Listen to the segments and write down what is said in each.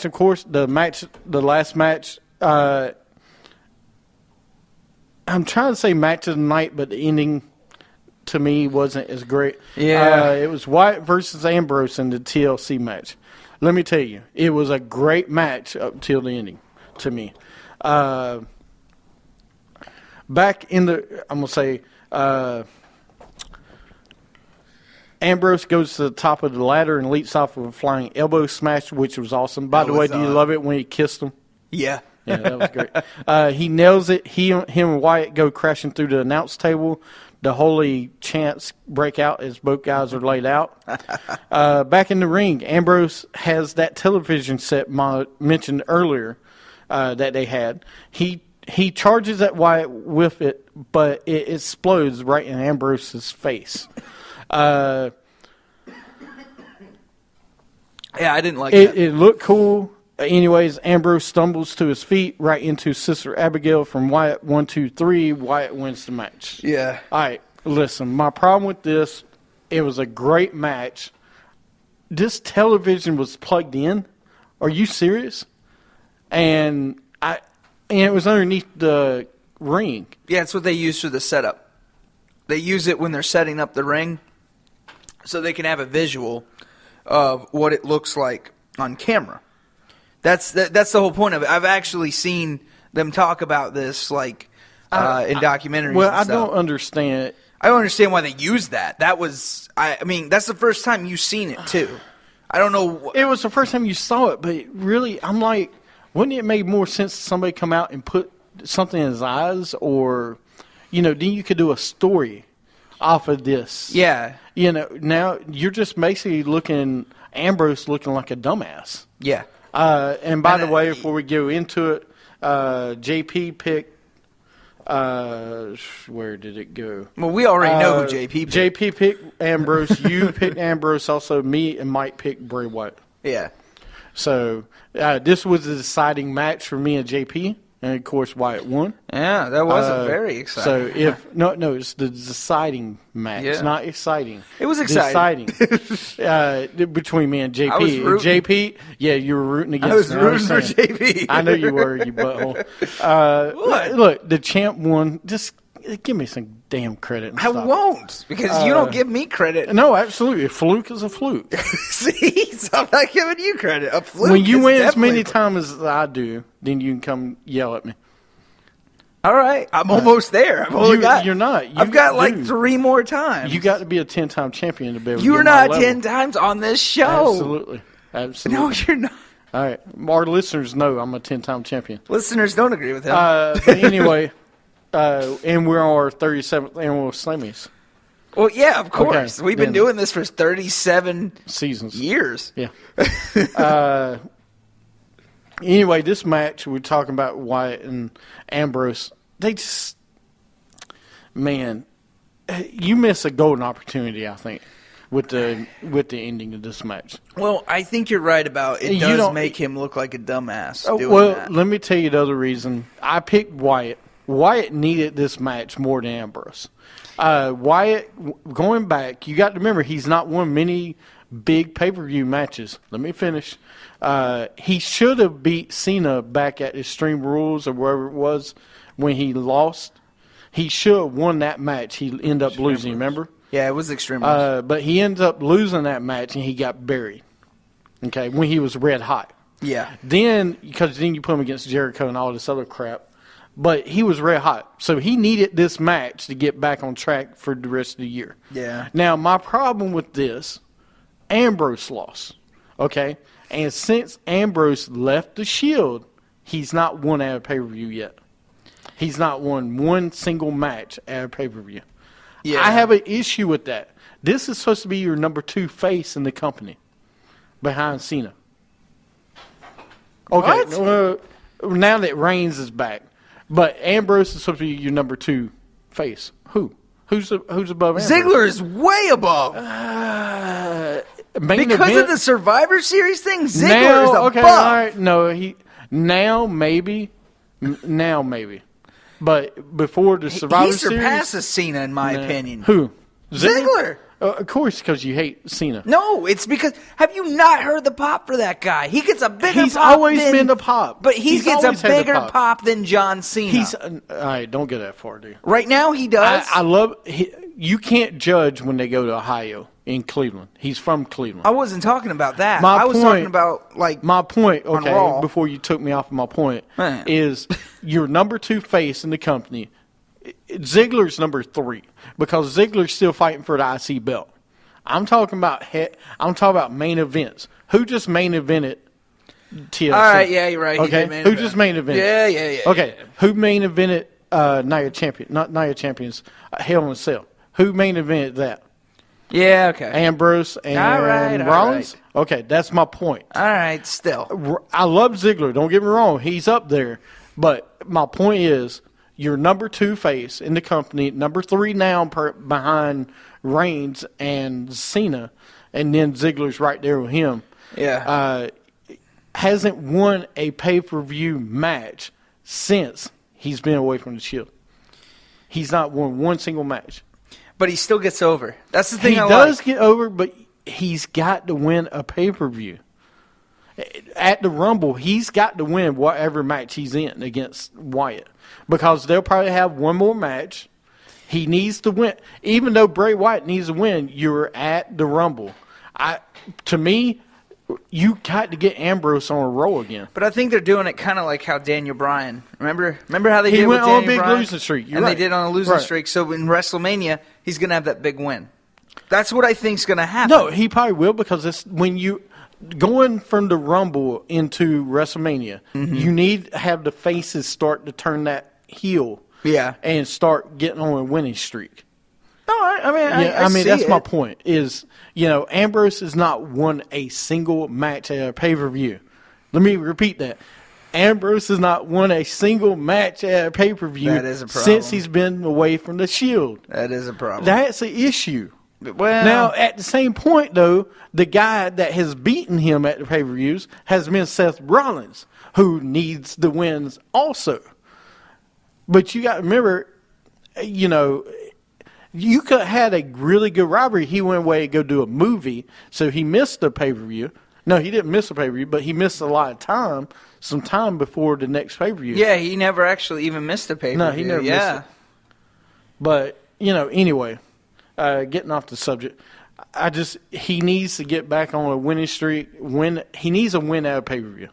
of course, the last match. I'm trying to say match of the night, but the ending to me wasn't as great. Yeah. It was Wyatt versus Ambrose in the TLC match. Let me tell you, it was a great match up till the ending to me. Back in the, I'm going to say, Ambrose goes to the top of the ladder and leaps off with a flying elbow smash, which was awesome. By the way, do you love it when he kissed him? Yeah. Yeah, that was great. He nails it. Him and Wyatt go crashing through the announce table. The holy chants break out as both guys are laid out. Back in the ring, Ambrose has that television set mentioned earlier that they had. He charges at Wyatt with it, but it explodes right in Ambrose's face. Yeah, I didn't like it. It looked cool. Anyways, Ambrose stumbles to his feet right into Sister Abigail from Wyatt. 1, 2, 3. Wyatt wins the match. Yeah. All right, listen. My problem with this, it was a great match. This television was plugged in. Are you serious? And it was underneath the ring. Yeah, it's what they use for the setup. They use it when they're setting up the ring, so they can have a visual of what it looks like on camera. That's the whole point of it. I've actually seen them talk about this, like in documentaries. Well, and I stuff. don't understand. I don't understand why they use that. That was, I mean, that's the first time you've seen it too. I don't know. It was the first time you saw it, but really, I'm like, wouldn't it make more sense if somebody come out and put something in his eyes, or, then you could do a story off of this. Yeah. Now you're just basically Ambrose looking like a dumbass. Yeah. And by the way, before we go into it, JP picked, where did it go? Well, we already know who JP picked. JP picked Ambrose. You picked Ambrose. Also, me and Mike picked Bray Wyatt. Yeah. So this was a deciding match for me and JP. And, of course, Wyatt won. Yeah, that was very exciting. So, it's the deciding match. Yeah. It's not exciting. It was exciting. Between me and JP. I was rooting. JP, yeah, you were rooting against I was him. rooting for JP. I know you were, you butthole. Look, the champ won. Just give me some damn credit. And I stop. won't, because you don't give me credit. No, absolutely. A fluke is a fluke. See, so I'm not giving you credit. A fluke When you is win as definitely many times as I do, then you can come yell at me. All right, I'm almost there. You're not. I've got like 3 more times. You got to be a 10-time champion to be able to You're get my not level. 10 times on this show. Absolutely. No, you're not. All right. Our listeners know I'm a 10-time champion. Listeners don't agree with him. But anyway, and we're on our 37th annual Slammies. Well, yeah, of course. Okay, We've been doing this for 37 seasons. years. Yeah. Anyway, this match, we're talking about Wyatt and Ambrose. They just, man, you miss a golden opportunity, I think, with the ending of this match. Well, I think you're right about it. Does make him look like a dumbass. Doing that. Let me tell you the other reason. I picked Wyatt. Wyatt needed this match more than Ambrose. Wyatt, going back, you got to remember, he's not won many big pay-per-view matches. Let me finish. He should have beat Cena back at Extreme Rules or wherever it was when he lost. He should have won that match. He ended up losing, remember? Yeah, it was Extreme Rules. But he ended up losing that match, and he got buried, okay, when he was red hot. Yeah. Because then you put him against Jericho and all this other crap. But he was red hot. So he needed this match to get back on track for the rest of the year. Yeah. Now, my problem with this, Ambrose lost, okay? And since Ambrose left the Shield, he's not won at a pay-per-view yet. He's not won one single match at a pay-per-view. Yeah. I have an issue with that. This is supposed to be your number 2 face in the company behind Cena. Okay. What? Now that Reigns is back. But Ambrose is supposed to be your number 2 face. Who's above Ambrose? Ziggler is way above. Because of the Survivor Series thing, Ziggler is above. Okay, all right. No, now maybe. But before the Survivor Series, he surpasses Cena in my opinion. Who? Ziggler. Of course, because you hate Cena. No, it's because have you not heard the pop for that guy? He gets a bigger He's pop always than, been the pop. But he gets a always had the bigger pop than John Cena. All right, don't get that far, dude. Right now he does. I love you can't judge when they go to Ohio in Cleveland. He's from Cleveland. I wasn't talking about that. My I was point- talking about like My point, on okay, Raw. before you took me off of my point, Man. is your number 2 face in the company. Ziggler's number 3 because Ziggler's still fighting for the IC belt. I'm talking about main events. Who just main evented TLC? All right, yeah, you're right. He Okay, did main who event. just main evented? Yeah. Okay, who main evented Nia Champion? Not Nia Champions. Hell in a Cell. Who main evented that? Yeah, okay. Ambrose and All right. Rollins. Okay, that's my point. All right, still. I love Ziggler. Don't get me wrong. He's up there. But my point is, your number 2 face in the company, number 3 now behind Reigns and Cena, and then Ziggler's right there with him. Yeah. Hasn't won a pay-per-view match since he's been away from the Shield. He's not won one single match. But he still gets over. That's the thing He I does like. get over, but he's got to win a pay-per-view. At the Rumble, he's got to win whatever match he's in against Wyatt because they'll probably have one more match. He needs to win. Even though Bray Wyatt needs to win, you're at the Rumble. To me, you got to get Ambrose on a roll again. But I think they're doing it kind of like how Daniel Bryan. Remember how they He did went with on a Daniel big Bryan? losing streak. You're and right. they did on a losing Right. streak. So in WrestleMania, he's going to have that big win. That's what I think's going to happen. No, he probably will because it's when you going from the Rumble into WrestleMania, you need to have the faces start to turn that heel. Yeah. And start getting on a winning streak. No, I mean, that's see my it. point. Is Ambrose has not won a single match at a pay-per-view. Let me repeat that. Ambrose has not won a single match at a pay-per-view That is a problem. since he's been away from the Shield. That is a problem. That's an issue. Well, Now, at the same point, though, the guy that has beaten him at the pay-per-views has been Seth Rollins, who needs the wins also. But you got to remember, you could have had a really good rivalry. He went away to go do a movie, so he missed the pay-per-view. No, he didn't miss the pay-per-view, but he missed a lot of some time before the next pay-per-view. yeah, he never actually even missed a pay-per-view. No, he never missed it. But, anyway, getting off the subject, he needs to get back on a winning streak. He needs a win at a pay-per-view.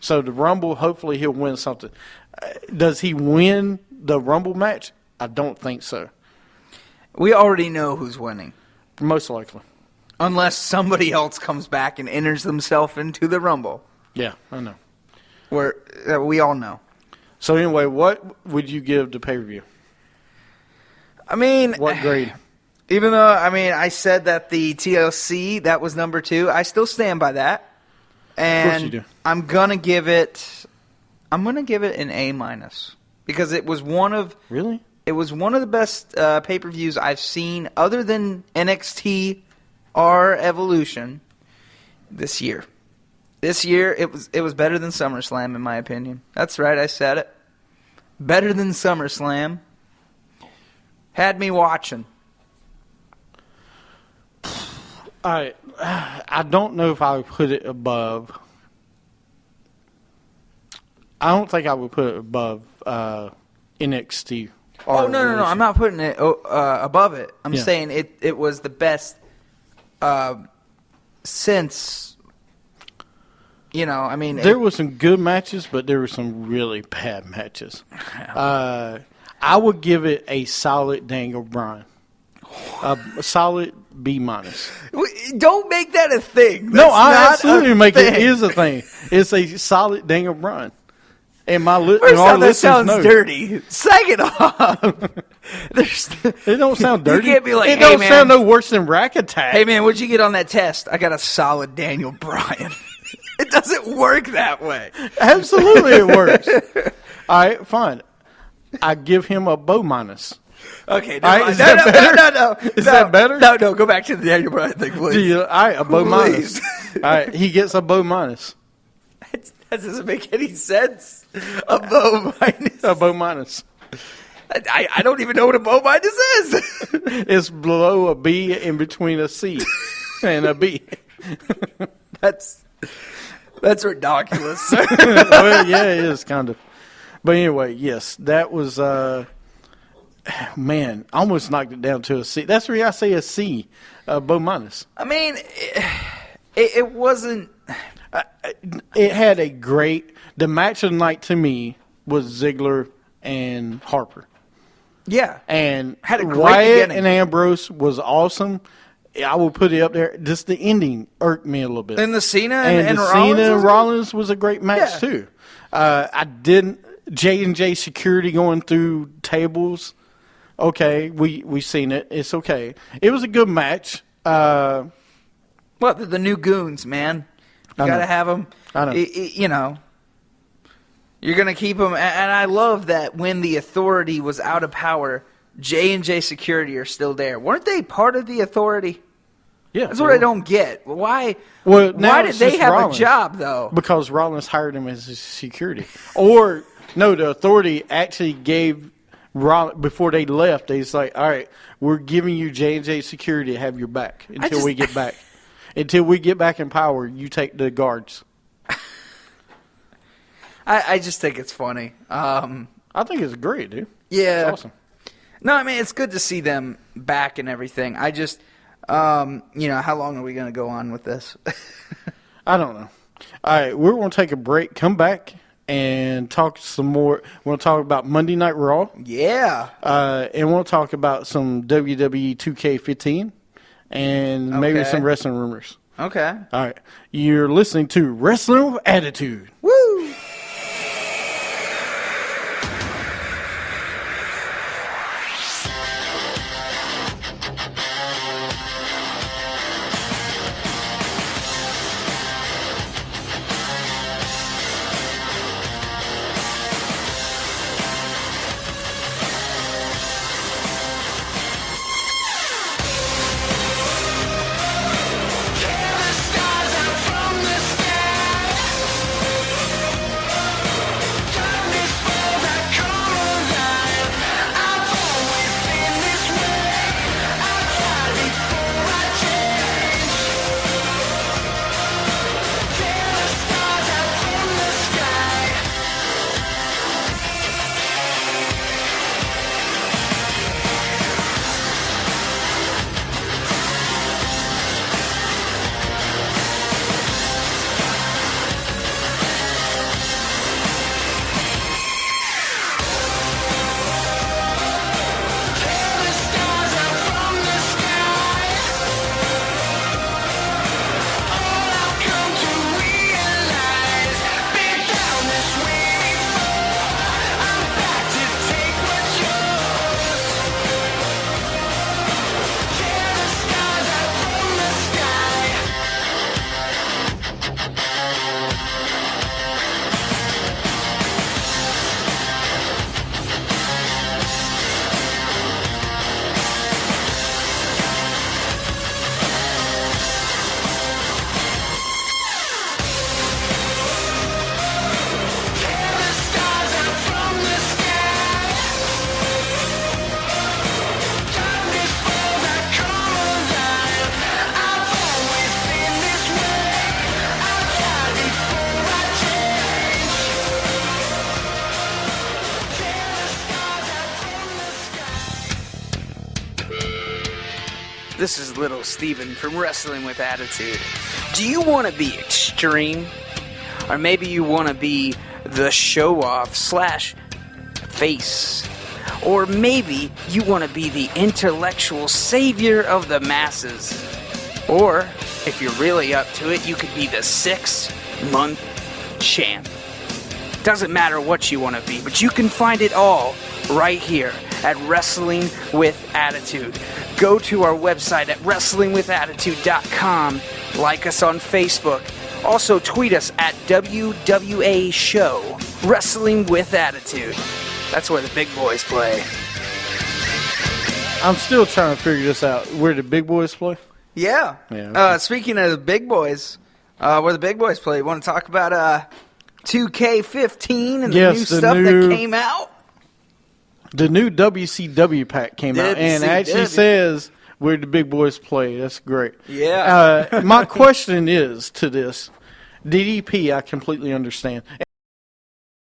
So the Rumble, hopefully he'll win something. Does he win the Rumble match? I don't think so. We already know who's winning. Most likely. Unless somebody else comes back and enters themselves into the Rumble. Yeah, I know. We all know. So anyway, what would you give the pay-per-view? I mean, What grade? even though, I said that the TLC, that was number 2, I still stand by that. And Of course you do. I'm going to give it an A-, because it was one of Really? the best pay-per-views I've seen other than NXT or Evolution this year. This year, it was better than SummerSlam, in my opinion. That's right, I said it. Better than SummerSlam. Had me watching. I don't know if I would put it above. I don't think I would put it above NXT. Oh, no. I'm not putting it above it. I'm Yeah. saying it was the best since, There were some good matches, but there were some really bad matches. I would give it a solid Daniel Bryan. A solid B-. Don't make that a thing. No, That's I not absolutely a make thing. it is a thing. It's a solid Daniel Bryan. And First and our off, that listeners sounds know. dirty. Second off, It don't sound dirty. You can't be like, it hey, don't man. sound no worse than Rack Attack. Hey, man, what'd you get on that test? I got a solid Daniel Bryan. It doesn't work that way. Absolutely, it works. All right, fine. I give him a B-. Okay, All right, never is mind. that better? No. Is that better? No, go back to the Daniel Bryan thing, please. All right, a B-. Please. All right, he gets a B-. That doesn't make any sense. A B-. A B-. I don't even know what a bow minus is. It's below a B in between a C and a B. That's ridiculous. Well, yeah, it is kind of. But anyway, yes, that was, man, I almost knocked it down to a C. That's where I say a C, bow minus. I mean, it wasn't. It had a great, the match of the night to me was Ziggler and Harper. Yeah. And had a great Wyatt beginning. and Ambrose was awesome. I will put it up there. Just the ending irked me a little bit. And the Cena and the Rollins Cena and was- Rollins was a great match Yeah. too. I didn't J&J security going through tables. Okay, we seen it. It's okay. It was a good match. Well, the new goons, man. You I got to know. have them. I know. You know. You're going to keep them. And I love that when the Authority was out of power, J&J Security are still there. Weren't they part of the Authority? Yeah, That's what I don't get. Why Well, now Why did it's they just have Rollins. a job, though? Because Rollins hired him as his security. Or, no, the Authority actually gave Rollins, before they left, they was like, all right, we're giving you J&J security to have your back until we get back. Until we get back in power, you take the guards. I just think it's funny. I think it's great, dude. Yeah. It's awesome. No, I mean, it's good to see them back and everything. I just, how long are we going to go on with this? I don't know. All right, we're going to take a break, come back, and talk some more. We're going to talk about Monday Night Raw. Yeah. And we'll talk about some WWE 2K15 and maybe Okay. some wrestling rumors. Okay. All right. You're listening to Wrestling with Attitude. Woo! This is Little Steven from Wrestling with Attitude. Do you want to be extreme? Or maybe you want to be the show-off / face? Or maybe you want to be the intellectual savior of the masses? Or, if you're really up to it, you could be the 6-month champ. Doesn't matter what you want to be, but you can find it all right here at Wrestling with Attitude. Go to our website at wrestlingwithattitude.com. Like us on Facebook. Also tweet us at WWA Show. Wrestling with Attitude. That's where the big boys play. I'm still trying to figure this out. Where the big boys play? Yeah. Yeah. Speaking of the big boys, where the big boys play, you want to talk about 2K15 and Yes, the new the stuff new- that came out? The new WCW pack came out, and it actually says where the big boys play. That's great. Yeah. My question is to this. DDP, I completely understand.